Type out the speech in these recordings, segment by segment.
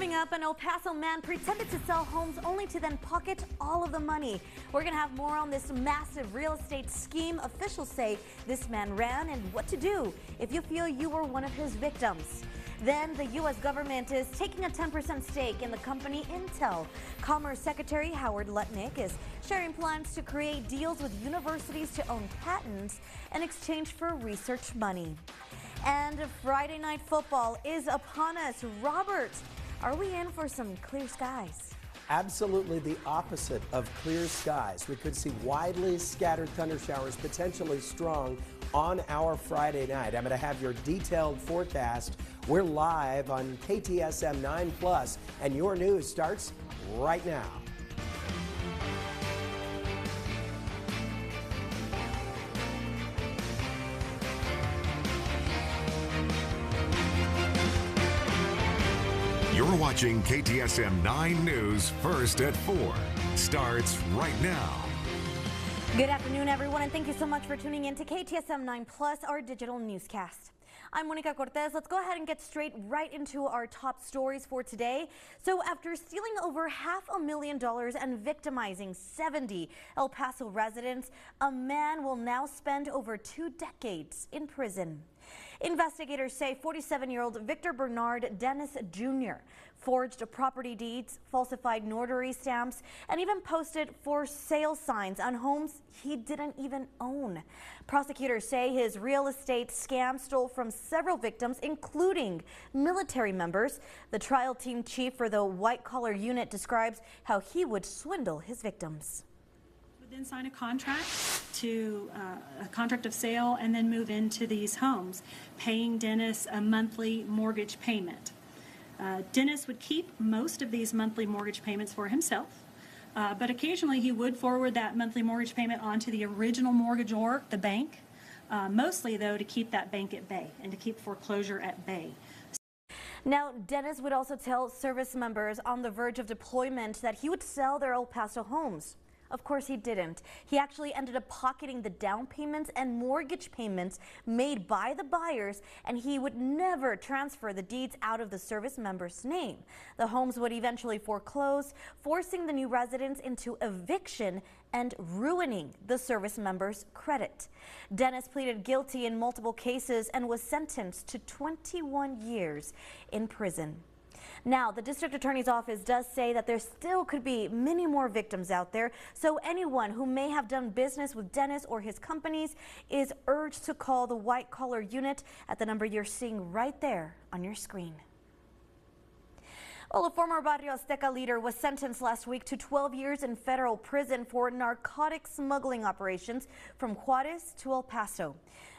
Coming up, an El Paso man pretended to sell homes only to then pocket all of the money. We're going to have more on this massive real estate scheme. Officials say this man ran and what to do if you feel you were one of his victims. Then the U.S. government is taking a 10% stake in the company Intel. Commerce Secretary Howard Lutnick is sharing plans to create deals with universities to own patents in exchange for research money. And Friday night football is upon us. Robert, are we in for some clear skies? Absolutely the opposite of clear skies. We could see widely scattered thunder showers, potentially strong, on our Friday night. I'm going to have your detailed forecast. We're live on Ktsm 9+, and your news starts right now. You're watching KTSM 9 News First at 4. Starts right now. Good afternoon, everyone, and thank you so much for tuning in to KTSM 9+, our digital newscast. I'm Monica Cortez. Let's go ahead and get right into our top stories for today. So after stealing over $500,000 and victimizing 70 El Paso residents, a man will now spend over 2 decades in prison. Investigators say 47-year-old Victor Bernard Dennis Jr. forged property deeds, falsified notary stamps, and even posted for sale signs on homes he didn't even own. Prosecutors say his real estate scam stole from several victims, including military members. The trial team chief for the white-collar unit describes how he would swindle his victims. Then sign a contract a contract of sale, and then move into these homes, paying Dennis a monthly mortgage payment. Dennis would keep most of these monthly mortgage payments for himself, but occasionally he would forward that monthly mortgage payment onto the original mortgagor, the bank, mostly though to keep that bank at bay and to keep foreclosure at bay. Now, Dennis would also tell service members on the verge of deployment that he would sell their El Paso homes. Of course he didn't. He actually ended up pocketing the down payments and mortgage payments made by the buyers, and he would never transfer the deeds out of the service member's name. The homes would eventually foreclose, forcing the new residents into eviction and ruining the service member's credit. Dennis pleaded guilty in multiple cases and was sentenced to 21 years in prison. Now, the district attorney's office does say that there still could be many more victims out there, so anyone who may have done business with Dennis or his companies is urged to call the white-collar unit at the number you're seeing right there on your screen. Well, a former Barrio Azteca leader was sentenced last week to 12 years in federal prison for narcotic smuggling operations from Juarez to El Paso.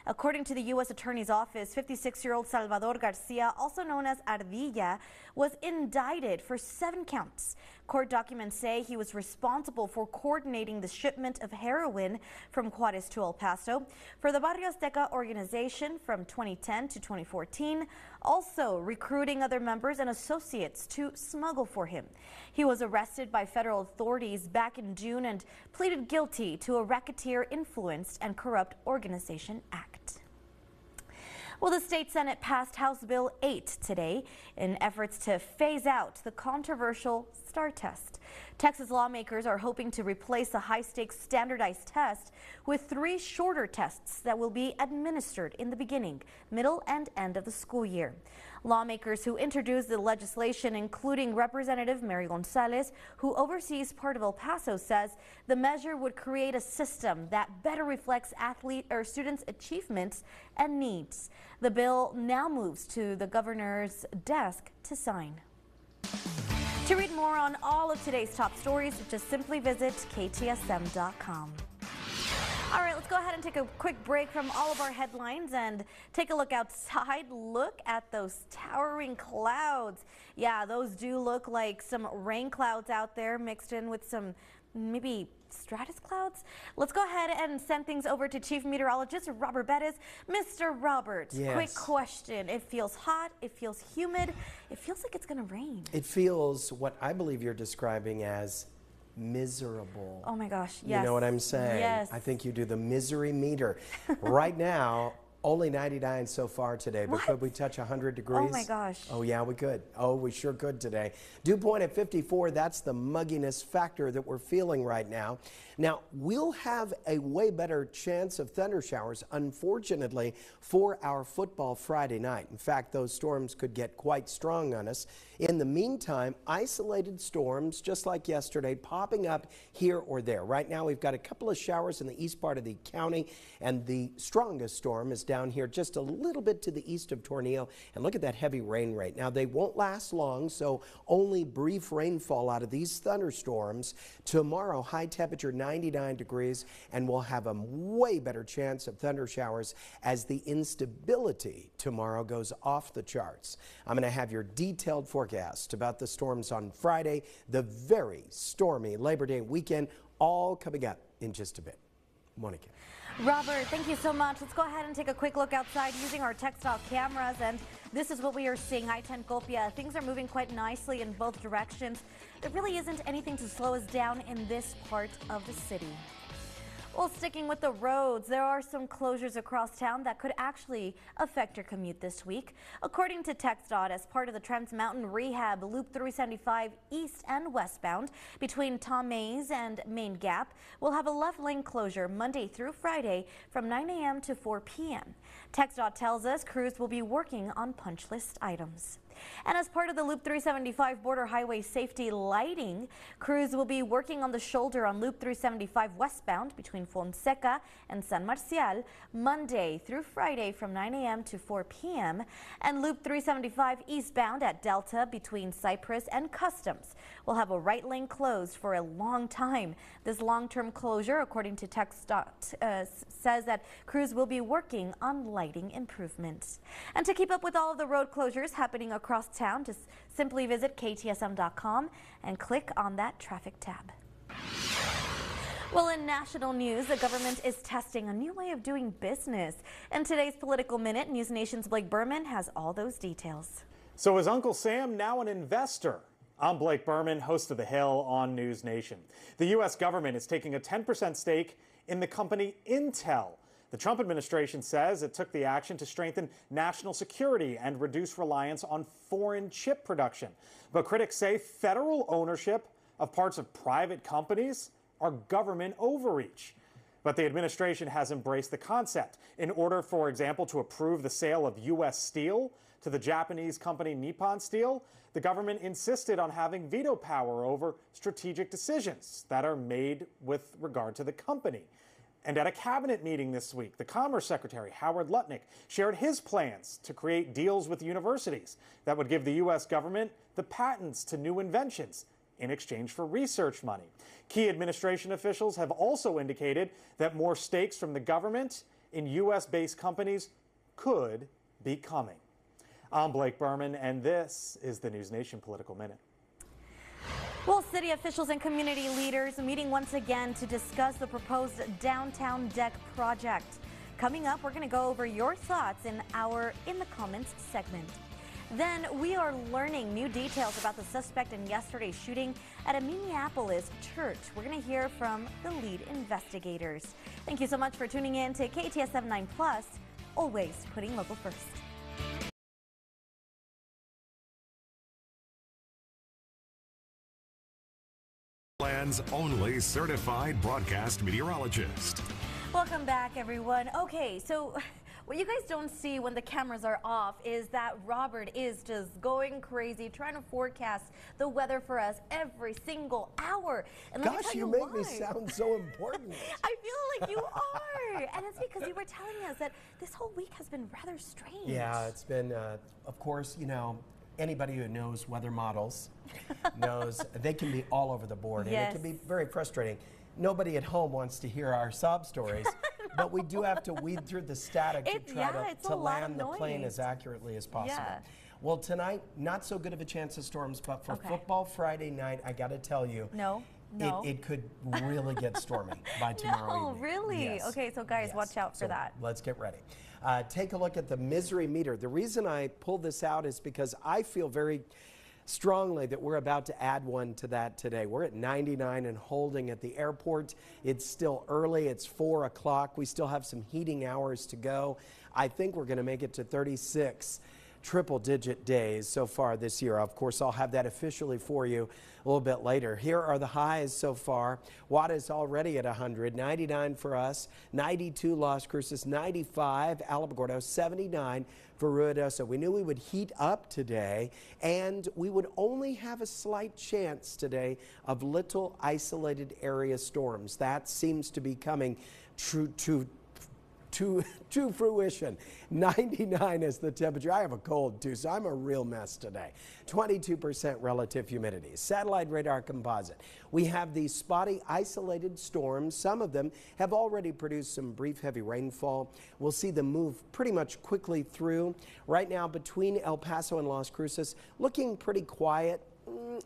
According to the U.S. Attorney's Office, 56-year-old Salvador Garcia, also known as Ardilla, was indicted for 7 counts. Court documents say he was responsible for coordinating the shipment of heroin from Juarez to El Paso for the Barrio Azteca organization from 2010 to 2014, also recruiting other members and associates to smuggle for him. He was arrested by federal authorities back in June and pleaded guilty to a Racketeer Influenced and Corrupt Organization Act. Well, the state Senate passed House Bill 8 today in efforts to phase out the controversial STAR test. Texas lawmakers are hoping to replace the high-stakes standardized test with 3 shorter tests that will be administered in the beginning, middle, and end of the school year. Lawmakers who introduced the legislation, including Representative Mary Gonzalez, who oversees part of El Paso, says the measure would create a system that better reflects students' achievements and needs. The bill now moves to the governor's desk to sign. To read more on all of today's top stories, just simply visit ktsm.com. All right, let's go ahead and take a quick break from all of our headlines and take a look outside. Look at those towering clouds. Yeah, those do look like some rain clouds out there mixed in with some maybe stratus clouds. Let's go ahead and send things over to Chief Meteorologist Robert Bettis. Mr. Robert, yes. Quick question. It feels hot, it feels humid, it feels like it's going to rain. It feels what I believe you're describing as miserable. Oh my gosh, yes. You know what I'm saying? Yes. I think you do the misery meter. Right now, Only 99 so far today, but could we touch 100 degrees? Oh my gosh. Oh yeah, we could. Oh, we sure could today. Dew point at 54, that's the mugginess factor that we're feeling right now. Now, we'll have a way better chance of thunder showers, unfortunately, for our football Friday night. In fact, those storms could get quite strong on us. In the meantime, isolated storms, just like yesterday, popping up here or there. Right now, we've got a couple of showers in the east part of the county, and the strongest storm is down here just a little bit to the east of Tornillo. And look at that heavy rain rate. Now, they won't last long, so only brief rainfall out of these thunderstorms. Tomorrow, high temperature 99 degrees, and we'll have a way better chance of thunder showers as the instability tomorrow goes off the charts. I'm going to have your detailed forecast about the storms on Friday, the very stormy Labor Day weekend, all coming up in just a bit. Monica. Robert, thank you so much. Let's go ahead and take a quick look outside using our textile cameras, and this is what we are seeing. I-10 Copia. Things are moving quite nicely in both directions. There really isn't anything to slow us down in this part of the city. Well, sticking with the roads, there are some closures across town that could actually affect your commute this week. According to TxDOT, as part of the Trans Mountain Rehab, Loop 375 east and westbound between Tom Mays and Main Gap will have a left lane closure Monday through Friday from 9 a.m. to 4 p.m. TxDOT tells us crews will be working on punch list items. And as part of the Loop 375 border highway safety lighting, crews will be working on the shoulder on Loop 375 westbound between Fonseca and San Marcial Monday through Friday from 9 a.m. to 4 p.m. and Loop 375 eastbound at Delta between Cypress and Customs will have a right lane closed for a long time. This long-term closure, according to TxDOT, says that crews will be working on lighting improvements. And to keep up with all of the road closures happening across town, just simply visit ktsm.com and click on that traffic tab. Well, in national news, the government is testing a new way of doing business. In today's Political Minute, News Nation's Blake Berman has all those details. So is Uncle Sam now an investor? I'm Blake Berman, host of The Hill on News Nation. The U.S. government is taking a 10% stake in the company Intel. The Trump administration says it took the action to strengthen national security and reduce reliance on foreign chip production. But critics say federal ownership of parts of private companies are government overreach. But the administration has embraced the concept. In order, for example, to approve the sale of U.S. steel to the Japanese company Nippon Steel, the government insisted on having veto power over strategic decisions that are made with regard to the company. And at a cabinet meeting this week, the Commerce Secretary, Howard Lutnick, shared his plans to create deals with universities that would give the U.S. government the patents to new inventions in exchange for research money. Key administration officials have also indicated that more stakes from the government in U.S.-based companies could be coming. I'm Blake Berman, and this is the News Nation Political Minute. Well, city officials and community leaders meeting once again to discuss the proposed downtown deck project. Coming up, we're going to go over your thoughts in our In the Comments segment. Then we are learning new details about the suspect in yesterday's shooting at a Minneapolis church. We're going to hear from the lead investigators. Thank you so much for tuning in to KTSM 9 Plus, always putting local first. Land's only certified broadcast meteorologist. Welcome back, everyone. Okay, so what you guys don't see when the cameras are off is that Robert is just going crazy trying to forecast the weather for us every single hour. And let me Gosh, tell you make me sound so important. I feel like you are. And it's because you were telling us that this whole week has been rather strange. Yeah, it's been, of course, you know, anybody who knows weather models knows they can be all over the board, Yes. and it can be very frustrating. Nobody at home wants to hear our sob stories, but we do have to weed through the static to try to land the plane as accurately as possible. Yeah. Well, tonight, not so good of a chance of storms, but for football Friday night, I got to tell you, No. it could really get stormy by tomorrow evening. Really? Yes. Okay, so guys, watch out for that. Let's get ready. Take a look at the misery meter. The reason I pulled this out is because I feel very strongly that we're about to add one to that today. We're at 99 and holding at the airport. It's still early. It's 4 o'clock. We still have some heating hours to go. I think we're going to make it to 36 triple-digit days so far this year. Of course, I'll have that officially for you a little bit later. Here are the highs so far. Juarez already at 100, 99 for us, 92 Las Cruces, 95 Alamogordo, 79 for Ruidoso. We knew we would heat up today, and we would only have a slight chance today of little isolated area storms. That seems to be coming true to fruition. 99 is the temperature. I have a cold too, so I'm a real mess today. 22% relative humidity. Satellite radar composite. We have these spotty isolated storms. Some of them have already produced some brief heavy rainfall. We'll see them move pretty much quickly through. Right now between El Paso and Las Cruces, looking pretty quiet.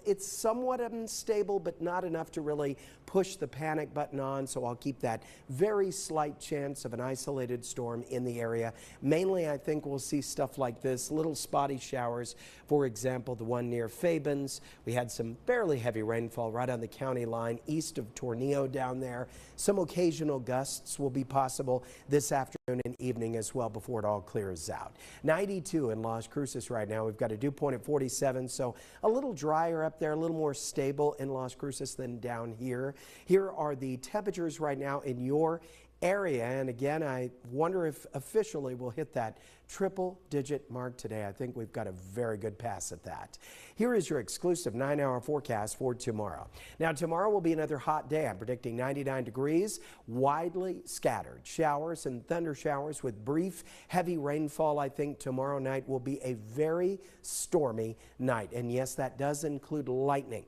It's somewhat unstable, but not enough to really push the panic button on, so I'll keep that very slight chance of an isolated storm in the area. Mainly, I think we'll see stuff like this, little spotty showers. For example, the one near Fabens. We had some fairly heavy rainfall right on the county line east of Tornillo down there. Some occasional gusts will be possible this afternoon and evening as well before it all clears out. 92 in Las Cruces right now. We've got a dew point at 47, so a little drier up there, a little more stable in Las Cruces than down here. Here are the temperatures right now in your area, and again, I wonder if officially we'll hit that triple-digit mark today. I think we've got a very good pass at that. Here is your exclusive 9-hour forecast for tomorrow. Now, tomorrow will be another hot day. I'm predicting 99 degrees, widely scattered showers and thunder showers with brief, heavy rainfall. I think tomorrow night will be a very stormy night, and yes, that does include lightning.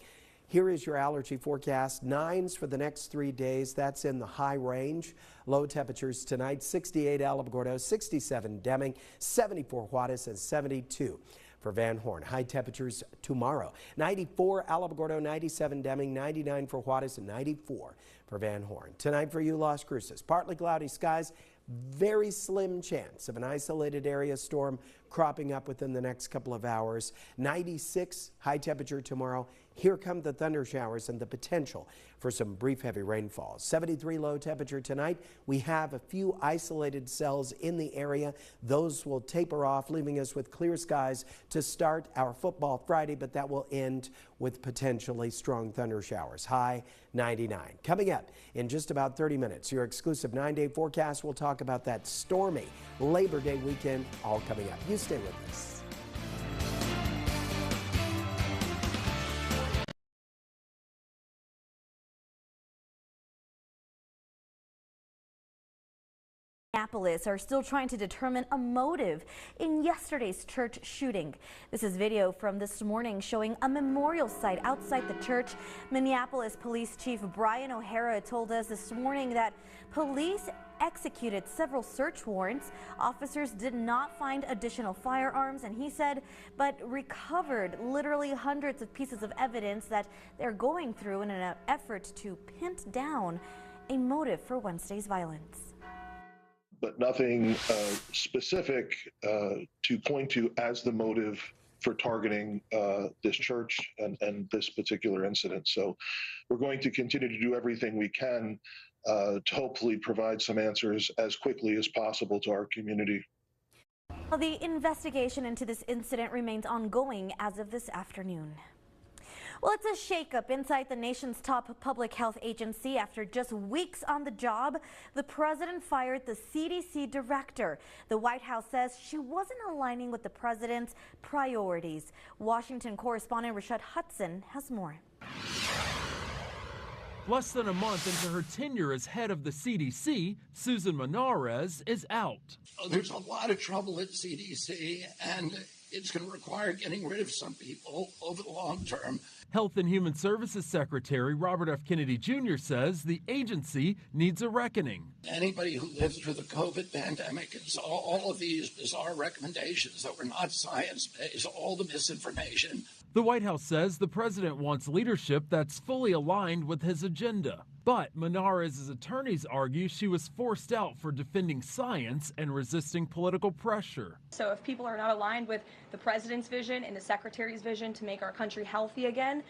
Here is your allergy forecast. 9s for the next 3 days. That's in the high range. Low temperatures tonight, 68 Alamogordo, 67 Deming, 74 Juarez, and 72 for Van Horn. High temperatures tomorrow, 94 Alamogordo, 97 Deming, 99 for Juarez, and 94 for Van Horn. Tonight for you, Las Cruces, partly cloudy skies. Very slim chance of an isolated area storm cropping up within the next couple of hours. 96 high temperature tomorrow. Here come the thunder showers and the potential for some brief heavy rainfall. 73 low temperature tonight. We have a few isolated cells in the area. Those will taper off, leaving us with clear skies to start our football Friday, but that will end with potentially strong thunder showers. High 99. Coming up in just about 30 minutes, your exclusive 9-day forecast. We'll talk about that stormy Labor Day weekend, all coming up. You stay with us. Minneapolis are still trying to determine a motive in yesterday's church shooting. This is video from this morning showing a memorial site outside the church. Minneapolis Police Chief Brian O'Hara told us this morning that police executed several search warrants. Officers did not find additional firearms, and he said, but recovered literally hundreds of pieces of evidence that they're going through in an effort to pin down a motive for Wednesday's violence. But nothing specific to point to as the motive for targeting this church and this particular incident. So we're going to continue to do everything we can to hopefully provide some answers as quickly as possible to our community. Well, the investigation into this incident remains ongoing as of this afternoon. Well, it's a shakeup inside the nation's top public health agency. After just weeks on the job, the president fired the CDC director. The White House says she wasn't aligning with the president's priorities. Washington correspondent Rashad Hudson has more. Less than a month into her tenure as head of the CDC, Susan Manarez is out. There's a lot of trouble at CDC, and it's going to require getting rid of some people over the long term. Health and Human Services Secretary Robert F. Kennedy Jr. says the agency needs a reckoning. Anybody who lived through the COVID pandemic and saw all of these bizarre recommendations that were not science-based, all the misinformation. The White House says the president wants leadership that's fully aligned with his agenda. But Menares' attorneys argue she was forced out for defending science and resisting political pressure. So if people are not aligned with the president's vision and the secretary's vision to make our country healthy again,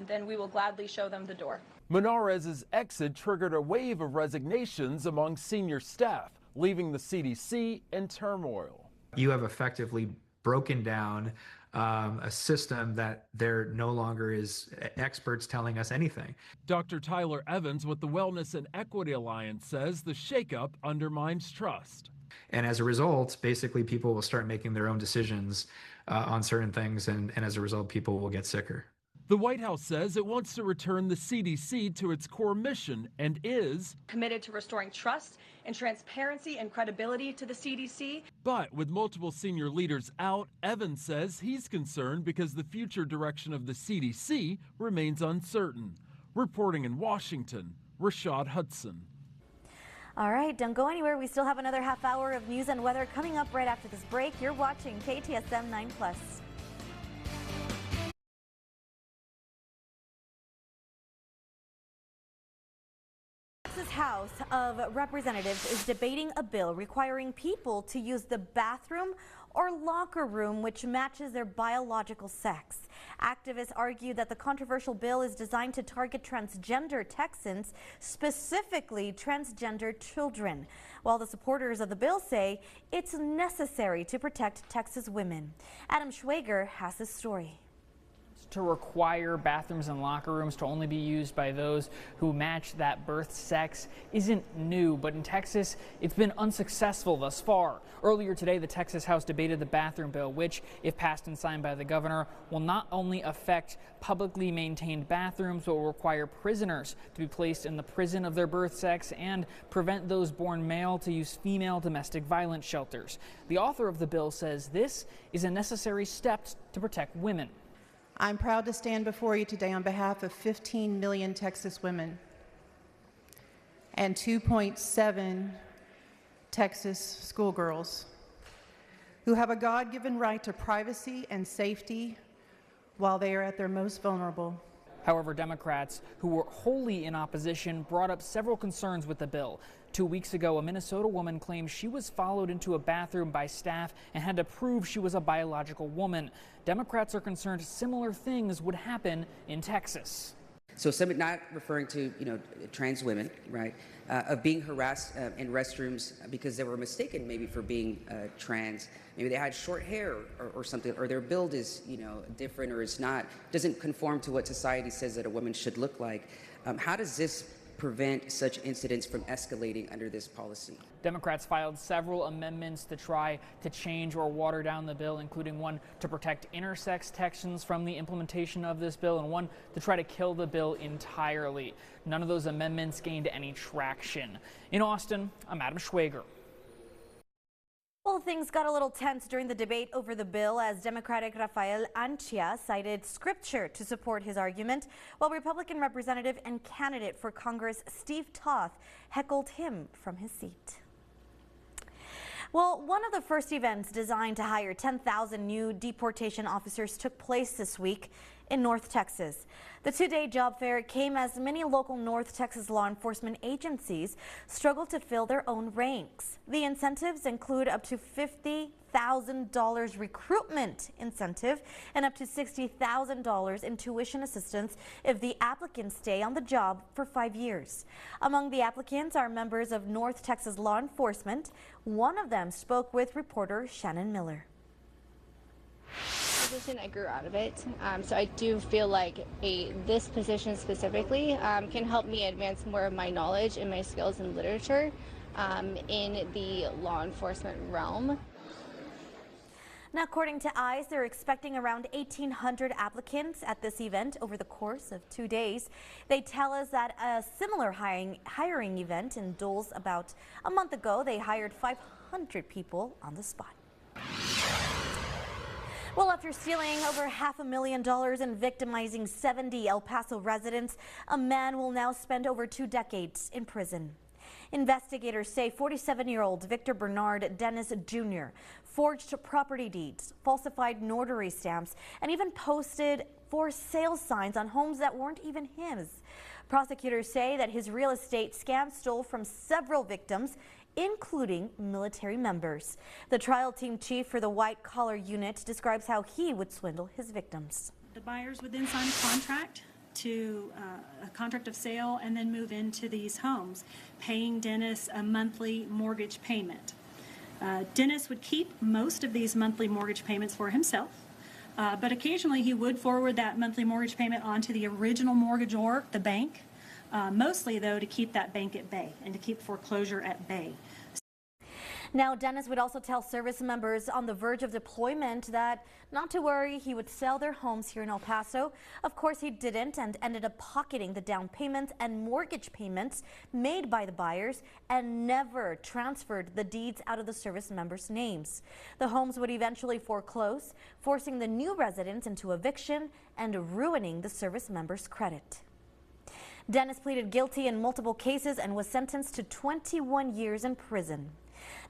then we will gladly show them the door. Menares' exit triggered a wave of resignations among senior staff, leaving the CDC in turmoil. You have effectively broken down a system that there no longer is experts telling us anything. Dr. Tyler Evans with the Wellness and Equity Alliance says the shakeup undermines trust. And as a result, basically people will start making their own decisions on certain things, and as a result, people will get sicker. The White House says it wants to return the CDC to its core mission and is committed to restoring trust and transparency and credibility to the CDC. But with multiple senior leaders out, Evans says he's concerned because the future direction of the CDC remains uncertain. Reporting in Washington, Rashad Hudson. All right, don't go anywhere. We still have another half hour of news and weather coming up right after this break. You're watching KTSM 9+. Texas House of Representatives is debating a bill requiring people to use the bathroom or locker room which matches their biological sex. Activists argue that the controversial bill is designed to target transgender Texans, specifically transgender children, while the supporters of the bill say it's necessary to protect Texas women. Adam Schwager has this story. To require bathrooms and locker rooms to only be used by those who match that birth sex isn't new, but in Texas, it's been unsuccessful thus far. Earlier today, the Texas House debated the bathroom bill, which, if passed and signed by the governor, will not only affect publicly maintained bathrooms, but will require prisoners to be placed in the prison of their birth sex and prevent those born male to use female domestic violence shelters. The author of the bill says this is a necessary step to protect women. I'm proud to stand before you today on behalf of 15 million Texas women and 2.7 Texas schoolgirls who have a God-given right to privacy and safety while they are at their most vulnerable. However, Democrats who were wholly in opposition brought up several concerns with the bill. 2 weeks ago, a Minnesota woman claimed she was followed into a bathroom by staff and had to prove she was a biological woman. Democrats are concerned similar things would happen in Texas. So some not referring to, trans women, right, of being harassed in restrooms because they were mistaken maybe for being trans. Maybe they had short hair or something, or their build is, different or is not, doesn't conform to what society says that a woman should look like. How does this prevent such incidents from escalating under this policy? Democrats filed several amendments to try to change or water down the bill, including one to protect intersex Texans from the implementation of this bill and one to try to kill the bill entirely. None of those amendments gained any traction. In Austin, I'm Adam Schwager. Well, things got a little tense during the debate over the bill as Democratic Rafael Anchia cited scripture to support his argument, while Republican representative and candidate for Congress Steve Toth heckled him from his seat. Well, one of the first events designed to hire 10,000 new deportation officers took place this week in North Texas. The two-day job fair came as many local North Texas law enforcement agencies struggled to fill their own ranks. The incentives include up to $50,000 recruitment incentive and up to $60,000 in tuition assistance if the applicants stay on the job for 5 years. Among the applicants are members of North Texas law enforcement. One of them spoke with reporter Shannon Miller. I grew out of it, so I do feel like this position specifically can help me advance more of my knowledge and my skills in literature in the law enforcement realm. Now, according to ICE, they're expecting around 1,800 applicants at this event over the course of 2 days. They tell us that a similar hiring event in Dulles about a month ago, they hired 500 people on the spot. Well, after stealing over $500,000 and victimizing 70 El Paso residents, a man will now spend over 2 decades in prison. Investigators say 47-year-old Victor Bernard Dennis Jr. forged property deeds, falsified notary stamps, and even posted for sale signs on homes that weren't even his. Prosecutors say that his real estate scam stole from several victims, including military members. The trial team chief for the white collar unit describes how he would swindle his victims. The buyers would then sign a contract a contract of sale and then move into these homes, paying Dennis a monthly mortgage payment. Dennis would keep most of these monthly mortgage payments for himself, but occasionally he would forward that monthly mortgage payment onto the original mortgagor, the bank, mostly though to keep that bank at bay and to keep foreclosure at bay. Now, Dennis would also tell service members on the verge of deployment that not to worry, he would sell their homes here in El Paso. Of course, he didn't and ended up pocketing the down payments and mortgage payments made by the buyers and never transferred the deeds out of the service members' names. The homes would eventually foreclose, forcing the new residents into eviction and ruining the service members' credit. Dennis pleaded guilty in multiple cases and was sentenced to 21 years in prison.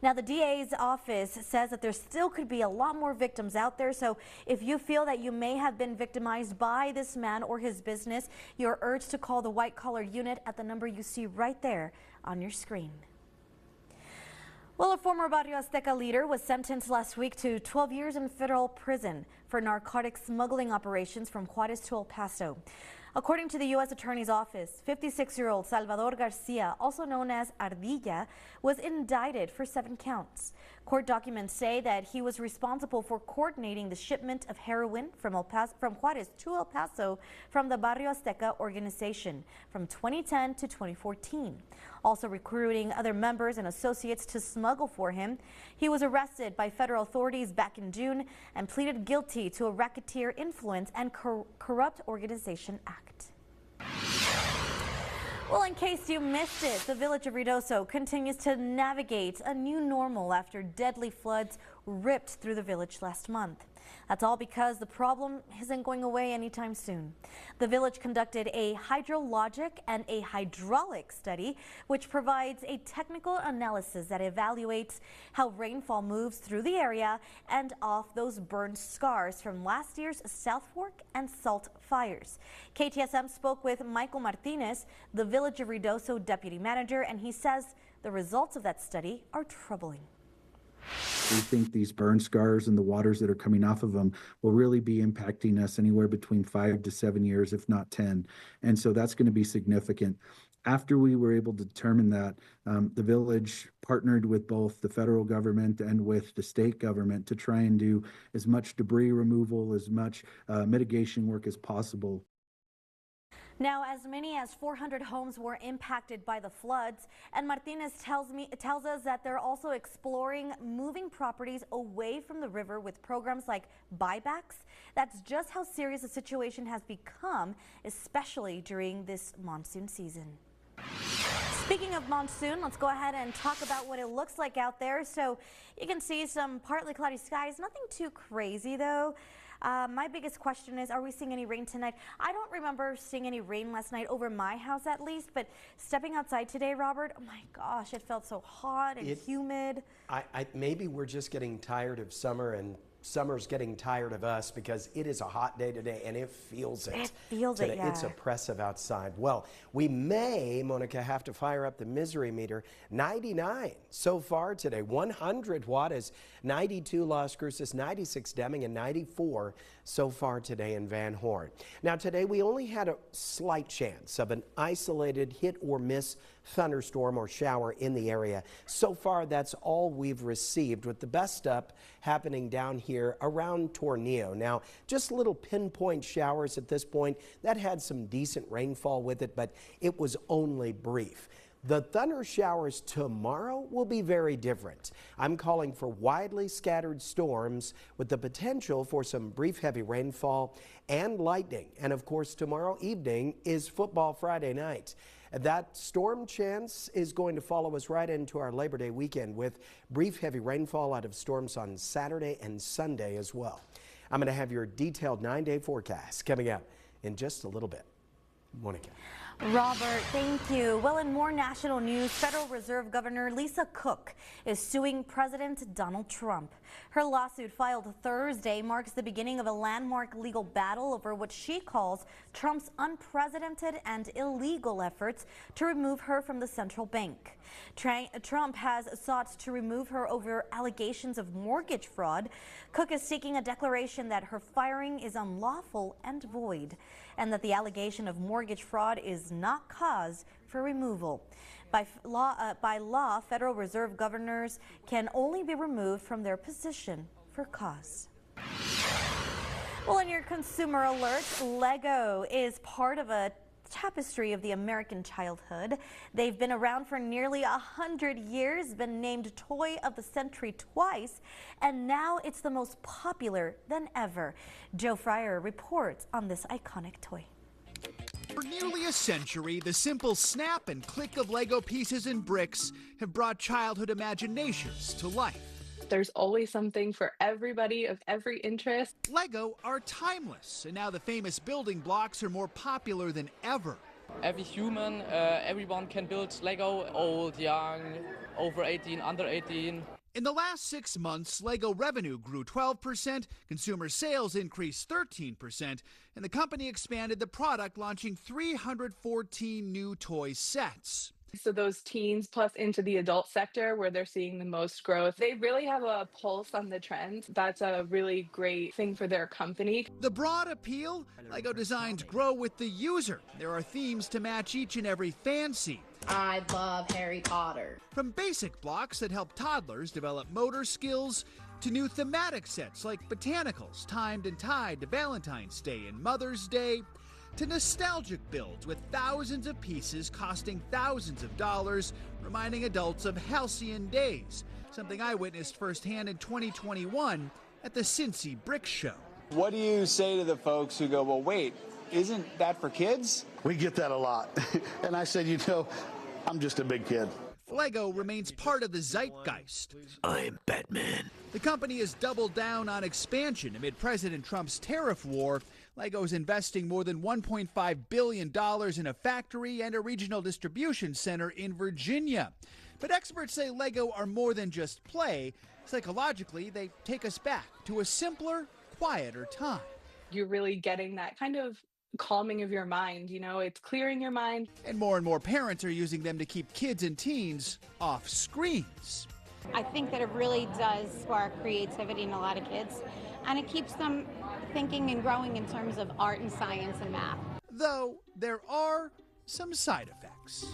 Now, the DA's office says that there still could be a lot more victims out there, so if you feel that you may have been victimized by this man or his business, you're urged to call the white collar unit at the number you see right there on your screen. Well, a former Barrio Azteca leader was sentenced last week to 12 years in federal prison for narcotic smuggling operations from Juarez to El Paso. According to the U.S. Attorney's Office, 56-year-old Salvador Garcia, also known as Ardilla, was indicted for 7 counts. Court documents say that he was responsible for coordinating the shipment of heroin from Juarez to El Paso from the Barrio Azteca organization from 2010 to 2014. Also recruiting other members and associates to smuggle for him. He was arrested by federal authorities back in June and pleaded guilty to a Racketeer Influence and Corrupt Organization Act. Well, in case you missed it, the village of Ruidoso continues to navigate a new normal after deadly floods ripped through the village last month. That's all because the problem isn't going away anytime soon. The village conducted a hydrologic and a hydraulic study, which provides a technical analysis that evaluates how rainfall moves through the area and off those burned scars from last year's South Fork and Salt fires. Ktsm spoke with Michael Martinez, the Village of Ruidoso deputy manager, and he says the results of that study are troubling. We think these burn scars and the waters that are coming off of them will really be impacting us anywhere between 5 to 7 years, if not 10. And so that's going to be significant. After we were able to determine that, the village partnered with both the federal government and with the state government to try and do as much debris removal, as much mitigation work as possible. Now, as many as 400 homes were impacted by the floods, and Martinez tells us that they're also exploring moving properties away from the river with programs like buybacks. That's just how serious the situation has become, especially during this monsoon season. Speaking of monsoon, let's go ahead and talk about what it looks like out there. So you can see some partly cloudy skies, nothing too crazy though. My biggest question is, are we seeing any rain tonight? I don't remember seeing any rain last night over my house at least, but stepping outside today, Robert, oh my gosh, it felt so hot and humid. Maybe we're just getting tired of summer and summer's getting tired of us because it is a hot day today and it feels it. It feels today. it, yeah. It's oppressive outside. Well, we may, Monica, have to fire up the misery meter. 99 so far today. 100 Juarez, 92 Las Cruces, 96 Deming, and 94 so far today in Van Horn. Now today we only had a slight chance of an isolated hit or miss thunderstorm or shower in the area. So far that's all we've received, with the best up happening down here around Tornillo. Now just little pinpoint showers at this point. That had some decent rainfall with it, but it was only brief. The thunder showers tomorrow will be very different. I'm calling for widely scattered storms with the potential for some brief heavy rainfall and lightning. And of course, tomorrow evening is Football Friday night. That storm chance is going to follow us right into our Labor Day weekend with brief heavy rainfall out of storms on Saturday and Sunday as well. I'm going to have your detailed 9-day forecast coming up in just a little bit. Monica. Robert, thank you. Well, in more national news, Federal Reserve Governor Lisa Cook is suing President Donald Trump. Her lawsuit filed Thursday marks the beginning of a landmark legal battle over what she calls Trump's unprecedented and illegal efforts to remove her from the central bank. Trump has sought to remove her over allegations of mortgage fraud. Cook is seeking a declaration that her firing is unlawful and void, and that the allegation of mortgage fraud is not cause for removal. By law, Federal Reserve governors can only be removed from their position for cause. Well, in your consumer alert, Lego is part of a tapestry of the American childhood. They've been around for nearly 100 years, been named Toy of the Century twice, and now it's the most popular than ever. Joe Fryer reports on this iconic toy. For nearly a century, the simple snap and click of Lego pieces and bricks have brought childhood imaginations to life. There's always something for everybody of every interest. Lego are timeless, and now the famous building blocks are more popular than ever. Every human, everyone can build Lego, old, young, over 18, under 18. In the last 6 months, Lego revenue grew 12%, consumer sales increased 13%, and the company expanded the product, launching 314 new toy sets. So those teens plus into the adult sector where they're seeing the most growth, they really have a pulse on the trends. That's a really great thing for their company. The broad appeal? Lego designs grow with the user. There are themes to match each and every fancy. I love Harry Potter. From basic blocks that help toddlers develop motor skills to new thematic sets like botanicals timed and tied to Valentine's Day and Mother's Day, to nostalgic builds with thousands of pieces costing thousands of dollars, reminding adults of halcyon days, something I witnessed firsthand in 2021 at the Cincy Brick Show. What do you say to the folks who go, well, wait, isn't that for kids? We get that a lot. And I said, I'm just a big kid. Lego remains part of the zeitgeist. I'm Batman. The company has doubled down on expansion amid President Trump's tariff war. Lego is investing more than $1.5 billion in a factory and a regional distribution center in Virginia. But experts say Lego are more than just play. Psychologically, they take us back to a simpler, quieter time. You're really getting that kind of calming of your mind, it's clearing your mind. And more parents are using them to keep kids and teens off screens. I think that it really does spark creativity in a lot of kids, and it keeps them thinking and growing in terms of art and science and math. Though there are some side effects.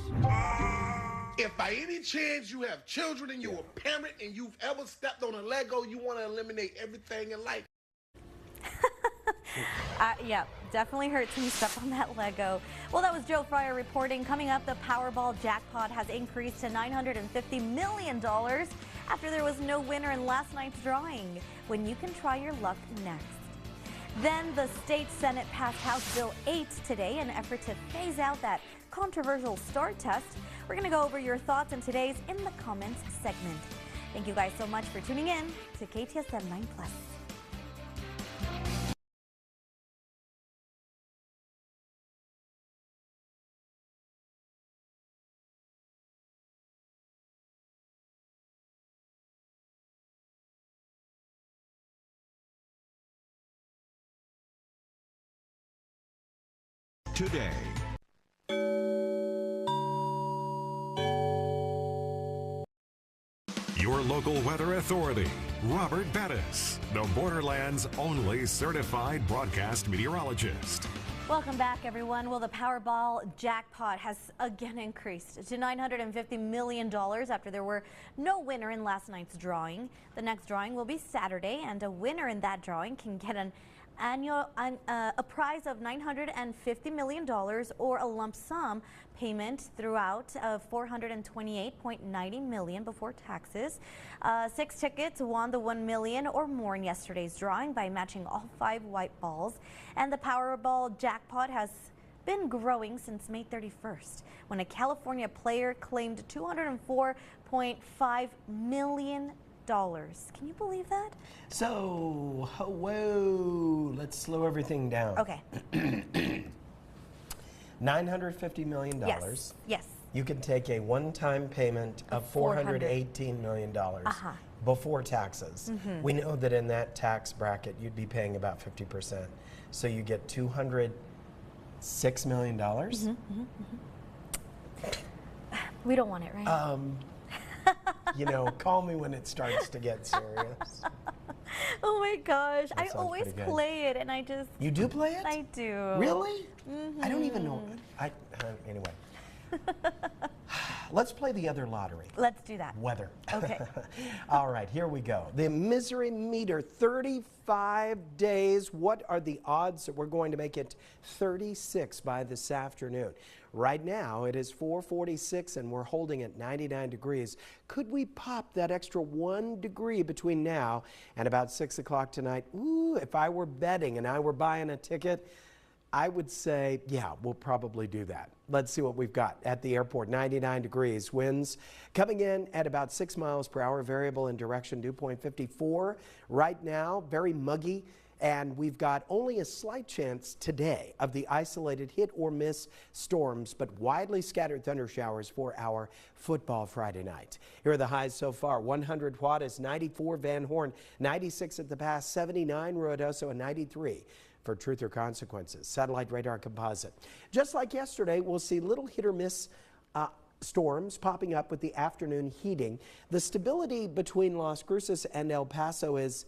If by any chance you have children and you're a parent and you've ever stepped on a Lego, you want to eliminate everything in life. Yeah, definitely hurts when you step on that Lego. Well, that was Joe Fryer reporting. Coming up, the Powerball jackpot has increased to $950 million after there was no winner in last night's drawing, when you can try your luck next. Then the state Senate passed House Bill 8 today in an effort to phase out that controversial STAR test. We're going to go over your thoughts in today's In the Comments segment. Thank you guys so much for tuning in to KTSM 9+. Today. Your local weather authority, Robert Bettis, the Borderlands' only certified broadcast meteorologist. Welcome back, everyone. Well, the Powerball jackpot has again increased to $950 million after there were no winner in last night's drawing. The next drawing will be Saturday, and a winner in that drawing can get a prize of $950 million or a lump sum payment throughout of $428.90 million before taxes. 6 tickets won the $1 million or more in yesterday's drawing by matching all 5 white balls. And the Powerball jackpot has been growing since May 31st, when a California player claimed $204.5 million. Can you believe that? So, whoa, let's slow everything down. Okay. $950 million. Yes. Yes. You can take a one-time payment of $418 million before taxes. We know that in that tax bracket, you'd be paying about 50%. So you get $206 million. We don't want it, right? You know, call me when it starts to get serious. Oh my gosh, I sounds always pretty good. play it and I just... You do play it? I do. Really? I don't even know. Anyway. Let's play the other lottery. Let's do that. Weather. Okay. All right, here we go. The misery meter, 35 days. What are the odds that we're going to make it 36 by this afternoon? Right now, it is 4:46 and we're holding at 99 degrees. Could we pop that extra 1 degree between now and about 6 o'clock tonight? Ooh, if I were betting and I were buying a ticket, I would say, yeah, we'll probably do that. Let's see what we've got at the airport. 99 degrees. Winds coming in at about 6 miles per hour. Variable in direction, dew point 54. Right now, very muggy. And we've got only a slight chance today of the isolated hit or miss storms, but widely scattered thunder showers for our football Friday night. Here are the highs so far. 100 Juarez, 94 Van Horn, 96 at the Pass, 79 Ruidoso, and 93 for Truth or Consequences. Satellite radar composite. Just like yesterday, we'll see little hit or miss storms popping up with the afternoon heating. The stability between Las Cruces and El Paso is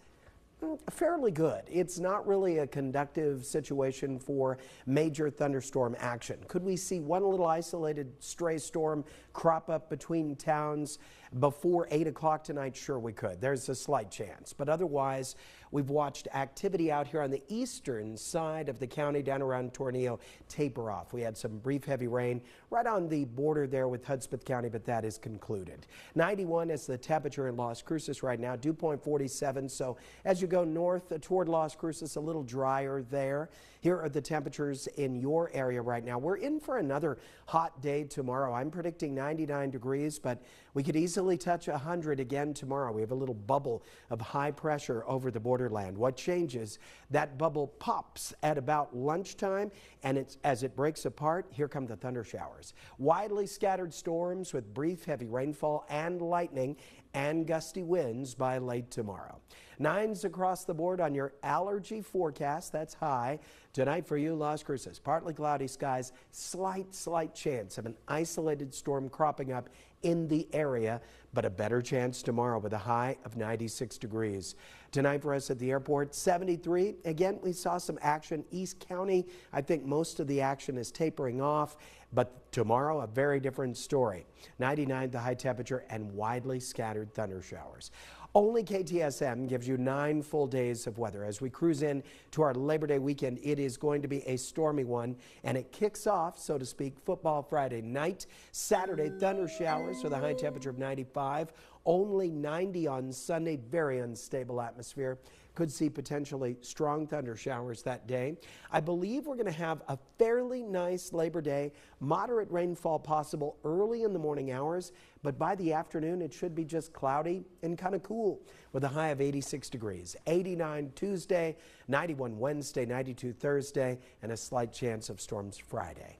fairly good. It's not really a conductive situation for major thunderstorm action. Could we see one little isolated stray storm crop up between towns before 8 o'clock tonight? Sure, we could. There's a slight chance. But otherwise, we've watched activity out here on the eastern side of the county down around Tornillo taper off. We had some brief heavy rain right on the border there with Hudspeth County, but that is concluded. 91 is the temperature in Las Cruces right now, dew point 47. So as you go north toward Las Cruces, a little drier there. Here are the temperatures in your area right now. We're in for another hot day tomorrow. I'm predicting 99 degrees, but we could easily touch 100 again tomorrow. We have a little bubble of high pressure over the borderland. What changes? That bubble pops at about lunchtime, and as it breaks apart, here come the thunder showers. Widely scattered storms with brief heavy rainfall and lightning and gusty winds by late tomorrow. 9s across the board on your allergy forecast. That's high. Tonight for you, Las Cruces, partly cloudy skies, slight chance of an isolated storm cropping up in the area, but a better chance tomorrow with a high of 96 degrees. Tonight for us at the airport, 73. Again, we saw some action East County. I think most of the action is tapering off, but tomorrow a very different story. 99 the high temperature and widely scattered thunder showers. Only Ktsm gives you 9 full days of weather. As we cruise in to our Labor Day weekend, it is going to be a stormy one, and it kicks off, so to speak, football Friday night. Saturday, thunder showers with a high temperature of 95. Only 90 on Sunday, very unstable atmosphere. Could see potentially strong thunder showers that day. I believe we're going to have a fairly nice Labor Day. Moderate rainfall possible early in the morning hours, but by the afternoon it should be just cloudy and kind of cool with a high of 86 degrees. 89 Tuesday, 91 Wednesday, 92 Thursday, and a slight chance of storms Friday.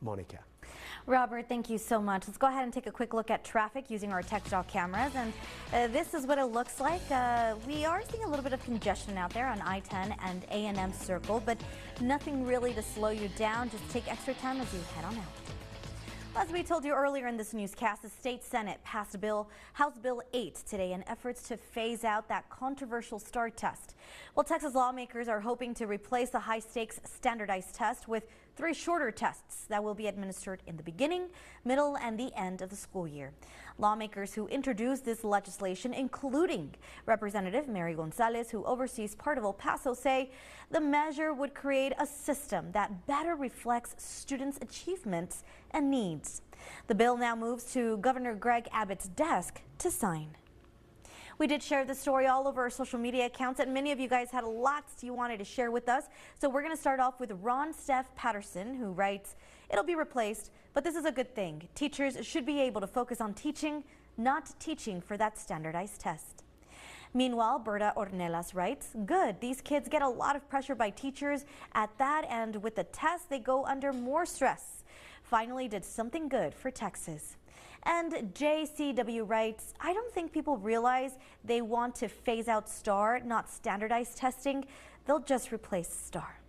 Monica. Robert, thank you so much. Let's go ahead and take a quick look at traffic using our textile cameras. And this is what it looks like. We are seeing a little bit of congestion out there on I-10 and A&M Circle, but nothing really to slow you down. Just take extra time as you head on out. As we told you earlier in this newscast, the state Senate passed House Bill 8 today in efforts to phase out that controversial STAR test. Well, Texas lawmakers are hoping to replace the high-stakes standardized test with 3 shorter tests that will be administered in the beginning, middle, and the end of the school year. Lawmakers who introduced this legislation, including Representative Mary Gonzalez, who oversees part of El Paso, say the measure would create a system that better reflects students' achievements and needs. The bill now moves to Governor Greg Abbott's desk to sign. We did share the story all over our social media accounts, and many of you guys had lots you wanted to share with us. So we're going to start off with Ron Steph Patterson, who writes, "It'll be replaced, but this is a good thing. Teachers should be able to focus on teaching, not teaching for that standardized test." Meanwhile, Berta Ornelas writes, good, these kids get a lot of pressure by teachers at that, and with the test, they go under more stress. Finally did something good for Texas. And JCW writes, I don't think people realize they want to phase out STAR, not standardized testing. They'll just replace STAR.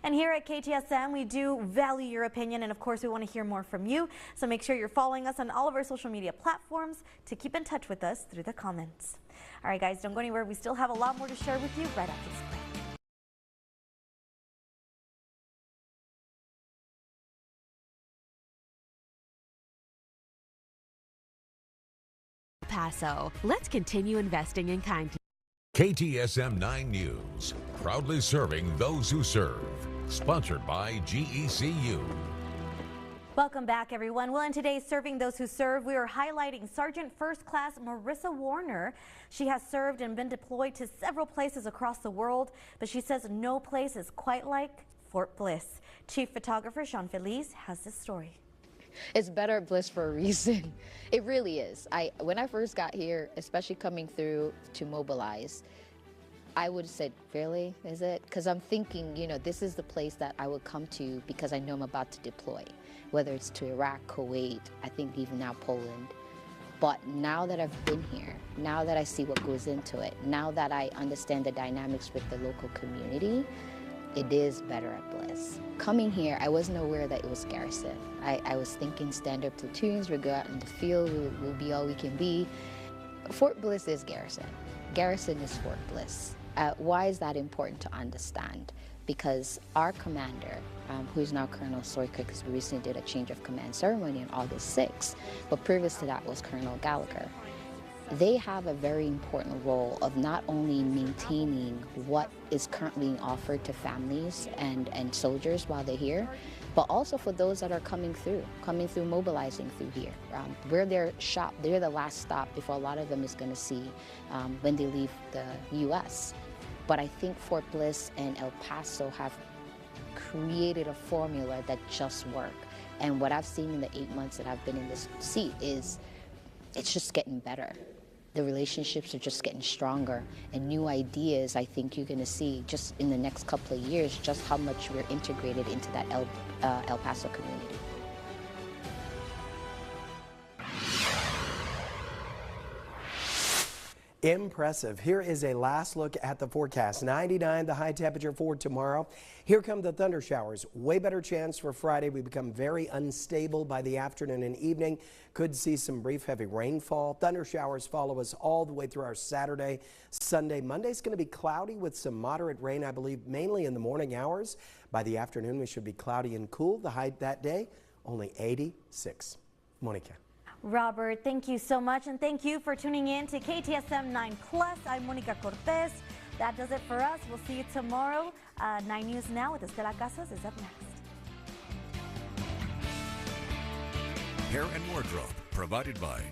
And here at KTSM, we do value your opinion, and of course, we want to hear more from you. So make sure you're following us on all of our social media platforms to keep in touch with us through the comments. All right, guys, don't go anywhere. We still have a lot more to share with you right after this break. Paso. Let's continue investing in kindness. KTSM 9 News, proudly serving those who serve. Sponsored by GECU. Welcome back, everyone. Well, in today's Serving Those Who Serve, we are highlighting Sergeant First Class Marissa Warner. She has served and been deployed to several places across the world, but she says no place is quite like Fort Bliss. Chief photographer Sean Feliz has this story. It's better at Bliss for a reason. It really is. When I first got here, especially coming through to mobilize, I would have said, really, is it? Because I'm thinking, you know, this is the place that I would come to because I know I'm about to deploy, whether it's to Iraq, Kuwait, I think even now Poland. But now that I've been here, now that I see what goes into it, now that I understand the dynamics with the local community, it is better at Bliss. Coming here, I wasn't aware that it was garrison. I was thinking standard platoons, we'll go out in the field, we'll be all we can be. Fort Bliss is garrison. Garrison is Fort Bliss. Why is that important to understand? Because our commander, who is now Colonel Soyka, because we recently did a change of command ceremony on August 6th, but previous to that was Colonel Gallagher. They have a very important role of not only maintaining what is currently offered to families and soldiers while they're here, but also for those that are coming through mobilizing through here. We're their shop, they're the last stop before a lot of them is going to see when they leave the U.S. But I think Fort Bliss and El Paso have created a formula that just works. And what I've seen in the 8 months that I've been in this seat is it's just getting better. The relationships are just getting stronger, and new ideas, I think you're going to see just in the next couple of years just how much we're integrated into that El Paso community. Impressive. Here is a last look at the forecast. 99 the high temperature for tomorrow. Here come the thunder showers. Way better chance for Friday. We become very unstable by the afternoon and evening. Could see some brief heavy rainfall. Thunder showers follow us all the way through our Saturday, Sunday. Monday's going to be cloudy with some moderate rain, I believe, mainly in the morning hours. By the afternoon, we should be cloudy and cool. The high that day, only 86. Monica. Robert, thank you so much, and thank you for tuning in to KTSM 9 Plus. I'm Monica Cortez. That does it for us. We'll see you tomorrow. 9 News Now with Estela Casas is up next. Hair and wardrobe provided by